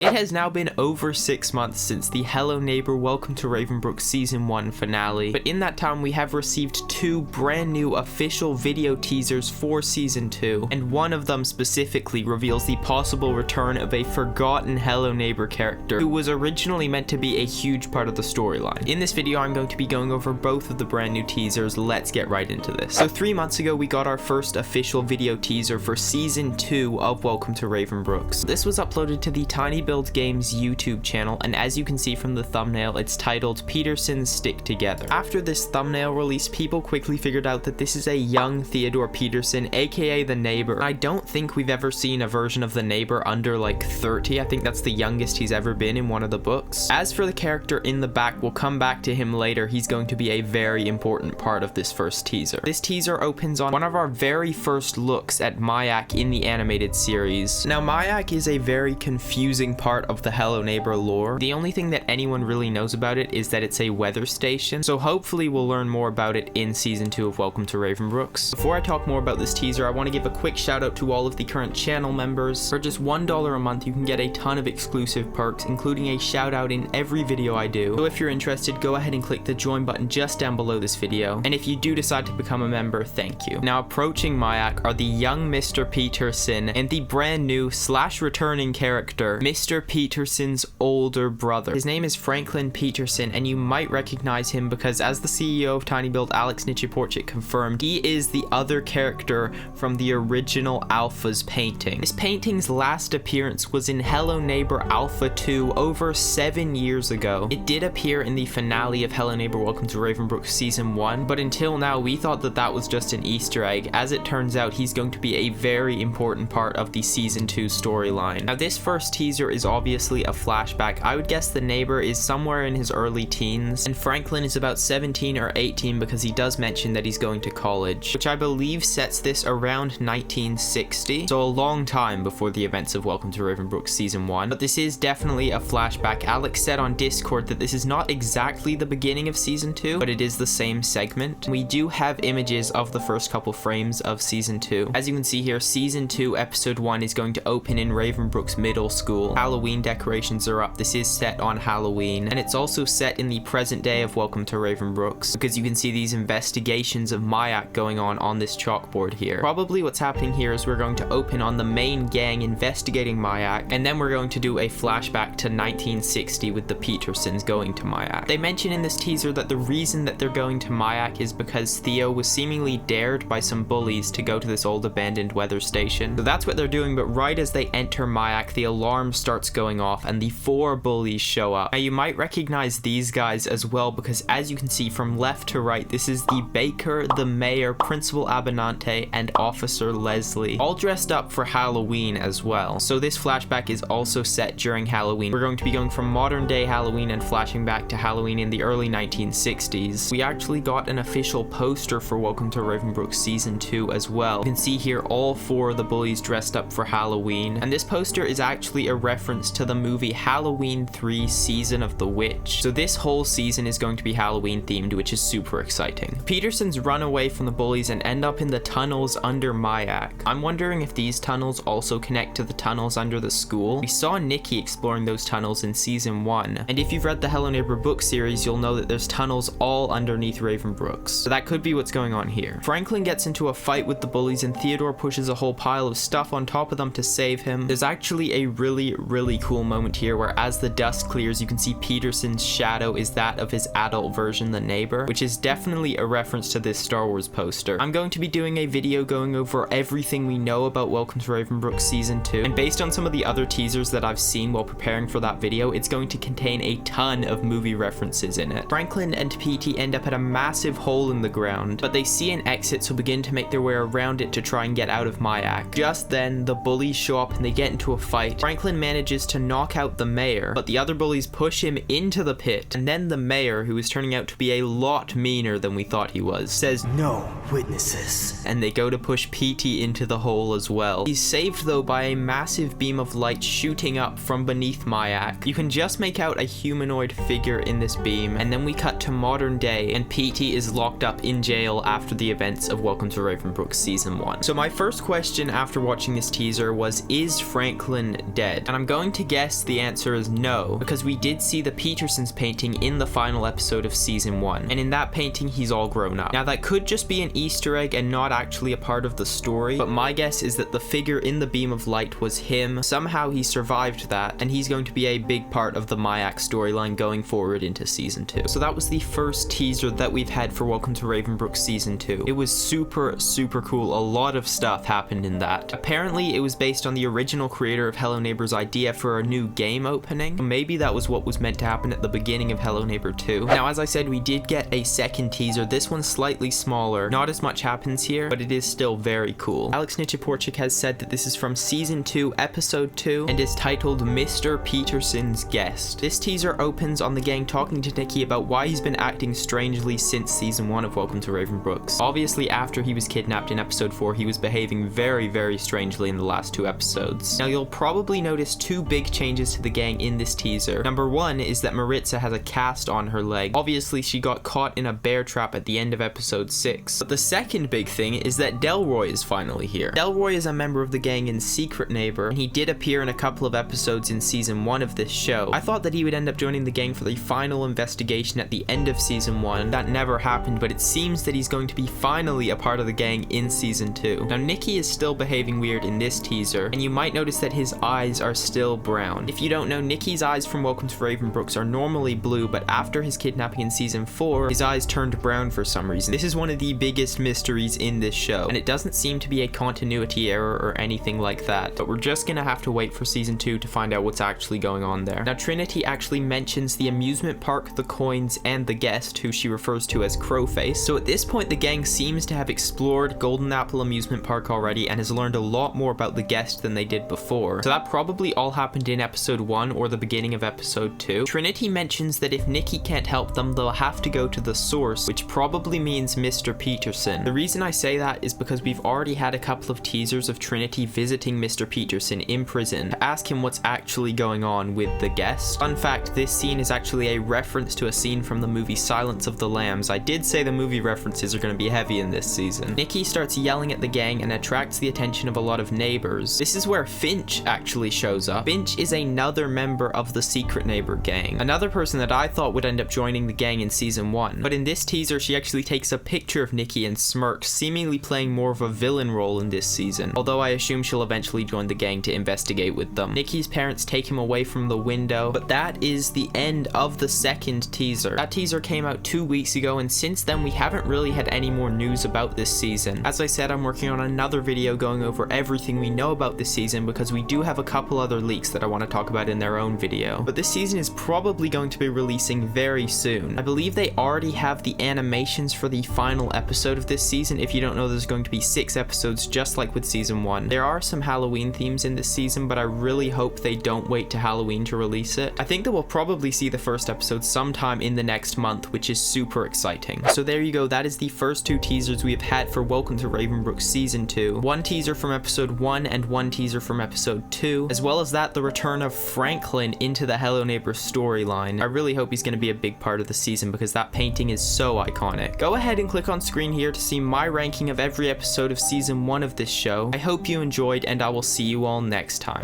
It has now been over 6 months since the Hello Neighbor Welcome to Ravenbrook Season 1 finale, but in that time we have received 2 brand new official video teasers for Season 2, and one of them specifically reveals the possible return of a forgotten Hello Neighbor character who was originally meant to be a huge part of the storyline. In this video I'm going to be going over both of the brand new teasers. Let's get right into this. So 3 months ago we got our first official video teaser for Season 2 of Welcome to Ravenbrook. This was uploaded to the Tiny Build Games YouTube channel, and as you can see from the thumbnail, it's titled Petersons Stick Together. After this thumbnail release, people quickly figured out that this is a young Theodore Peterson, aka the Neighbor. I don't think we've ever seen a version of the Neighbor under like 30. I think that's the youngest he's ever been in one of the books. As for the character in the back, we'll come back to him later. He's going to be a very important part of this first teaser. This teaser opens on one of our very first looks at Mayak in the animated series. Now Mayak is a very confusing part of the Hello Neighbor lore. The only thing that anyone really knows about it is that it's a weather station, so hopefully we'll learn more about it in Season 2 of Welcome to Ravenbrook. Before I talk more about this teaser, I want to give a quick shout out to all of the current channel members. For just $1 a month, you can get a ton of exclusive perks, including a shout out in every video I do. So if you're interested, go ahead and click the join button just down below this video. And if you do decide to become a member, thank you. Now approaching Mayak are the young Mr. Peterson and the brand new / returning character, Mr. Peterson's older brother. His name is Franklin Peterson, and you might recognize him because, as the CEO of Tiny Build, Alex Nichiporchik, confirmed, he is the other character from the original Alpha's painting. This painting's last appearance was in Hello Neighbor Alpha 2 over 7 years ago. It did appear in the finale of Hello Neighbor Welcome to Ravenbrook Season 1, but until now we thought that that was just an Easter egg. As it turns out, he's going to be a very important part of the Season 2 storyline. Now this first teaser is obviously a flashback. I would guess the Neighbor is somewhere in his early teens, and Franklin is about 17 or 18 because he does mention that he's going to college, which I believe sets this around 1960, so a long time before the events of Welcome to Ravenbrook Season 1, but this is definitely a flashback. Alex said on Discord that this is not exactly the beginning of Season 2, but it is the same segment. We do have images of the first couple frames of Season 2. As you can see here, Season 2 Episode 1 is going to open in Ravenbrook's middle school. Halloween decorations are up. This is set on Halloween, and it's also set in the present day of Welcome to Ravenbrook, because you can see these investigations of Mayak going on this chalkboard here. Probably what's happening here is we're going to open on the main gang investigating Mayak, and then we're going to do a flashback to 1960 with the Petersons going to Mayak. They mention in this teaser that the reason that they're going to Mayak is because Theo was seemingly dared by some bullies to go to this old abandoned weather station. So that's what they're doing, but right as they enter Mayak, the alarm starts going off and the 4 bullies show up. Now you might recognize these guys as well, because as you can see from left to right, this is the baker, the mayor, Principal Abinante, and Officer Leslie, all dressed up for Halloween as well. So this flashback is also set during Halloween. We're going to be going from modern day Halloween and flashing back to Halloween in the early 1960s. We actually got an official poster for Welcome to Ravenbrook Season 2 as well. You can see here all 4 of the bullies dressed up for Halloween, and this poster is actually a reference to the movie Halloween 3 Season of the Witch. So this whole season is going to be Halloween themed, which is super exciting. Petersons run away from the bullies and end up in the tunnels under Mayak. I'm wondering if these tunnels also connect to the tunnels under the school. We saw Nikki exploring those tunnels in Season 1, and if you've read the Hello Neighbor book series, you'll know that there's tunnels all underneath Ravenbrook. So that could be what's going on here. Franklin gets into a fight with the bullies and Theodore pushes a whole pile of stuff on top of them to save him. There's actually a really cool moment here where as the dust clears, you can see Peterson's shadow is that of his adult version, the Neighbor, which is definitely a reference to this Star Wars poster. I'm going to be doing a video going over everything we know about Welcome to Ravenbrook Season 2, and based on some of the other teasers that I've seen while preparing for that video, it's going to contain a ton of movie references in it. Franklin and PT end up at a massive hole in the ground, but they see an exit, so begin to make their way around it to try and get out of Mayak. Just then, the bullies show up and they get into a fight. Franklin manages to knock out the mayor, but the other bullies push him into the pit, and then the mayor, who is turning out to be a lot meaner than we thought he was, says, "No witnesses," and they go to push PT into the hole as well. He's saved though by a massive beam of light shooting up from beneath Mayak. You can just make out a humanoid figure in this beam, and then we cut to modern day, and PT is locked up in jail after the events of Welcome to Ravenbrook Season 1. So my first question after watching this teaser was, is Franklin dead? And I'm going to guess the answer is no, because we did see the Petersons painting in the final episode of season 1, and in that painting he's all grown up. Now that could just be an Easter egg and not actually a part of the story, but my guess is that the figure in the beam of light was him. Somehow he survived that, and he's going to be a big part of the Mayak storyline going forward into season 2. So that was the first teaser that we've had for Welcome to Ravenbrook season 2. It was super cool. A lot of stuff happened in that. Apparently it was based on the original creator of Hello Neighbor's idea for a new game opening. Maybe that was what was meant to happen at the beginning of Hello Neighbor 2. Now, as I said, we did get a second teaser. This one's slightly smaller. Not as much happens here, but it is still very cool. Alex Nichiporchik has said that this is from season 2, episode 2, and is titled Mr. Peterson's Guest. This teaser opens on the gang talking to Nikki about why he's been acting strangely since season 1 of Welcome to Ravenbrook. Obviously, after he was kidnapped in episode 4, he was behaving very strangely in the last 2 episodes. Now, you'll probably notice 2 big changes to the gang in this teaser. Number 1 is that Maritza has a cast on her leg. Obviously, she got caught in a bear trap at the end of episode 6. But the second big thing is that Delroy is finally here. Delroy is a member of the gang in Secret Neighbor, and he did appear in a couple of episodes in season 1 of this show. I thought that he would end up joining the gang for the final investigation at the end of season 1. That never happened, but it seems that he's going to be finally a part of the gang in season 2. Now, Nikki is still behaving weird in this teaser, and you might notice that his eyes are still brown. If you don't know, Nikki's eyes from Welcome to Ravenbrook are normally blue, but after his kidnapping in season 4, his eyes turned brown for some reason. This is one of the biggest mysteries in this show, and it doesn't seem to be a continuity error or anything like that, but we're just gonna have to wait for season 2 to find out what's actually going on there. Now, Trinity actually mentions the amusement park, the coins, and the guest, who she refers to as Crowface. So at this point, the gang seems to have explored Golden Apple Amusement Park already and has learned a lot more about the guest than they did before. So that probably all happened in episode 1 or the beginning of episode 2. Trinity mentions that if Nikki can't help them, they'll have to go to the source, which probably means Mr. Peterson. The reason I say that is because we've already had a couple of teasers of Trinity visiting Mr. Peterson in prison to ask him what's actually going on with the guest. Fun fact, this scene is actually a reference to a scene from the movie Silence of the Lambs. I did say the movie references are going to be heavy in this season. Nikki starts yelling at the gang and attracts the attention of a lot of neighbors. This is where Finch actually shows up. Finch is another member of the Secret Neighbor gang, another person that I thought would end up joining the gang in season 1. But in this teaser, she actually takes a picture of Nikki and smirks, seemingly playing more of a villain role in this season, although I assume she'll eventually join the gang to investigate with them. Nikki's parents take him away from the window, but that is the end of the second teaser. That teaser came out 2 weeks ago, and since then we haven't really had any more news about this season. As I said, I'm working on another video going over everything we know about this season because we do have a couple other leaks that I want to talk about in their own video. But this season is probably going to be releasing very soon. I believe they already have the animations for the final episode of this season. If you don't know, there's going to be 6 episodes just like with season 1. There are some Halloween themes in this season, but I really hope they don't wait to Halloween to release it. I think that we'll probably see the first episode sometime in the next month, which is super exciting. So there you go, that is the first 2 teasers we have had for Welcome to Ravenbrook season 2. 1 teaser from episode 1 and 1 teaser from episode 2, as well as that, the return of Franklin into the Hello Neighbor storyline. I really hope he's going to be a big part of the season because that painting is so iconic. Go ahead and click on screen here to see my ranking of every episode of season 1 of this show. I hope you enjoyed, and I will see you all next time.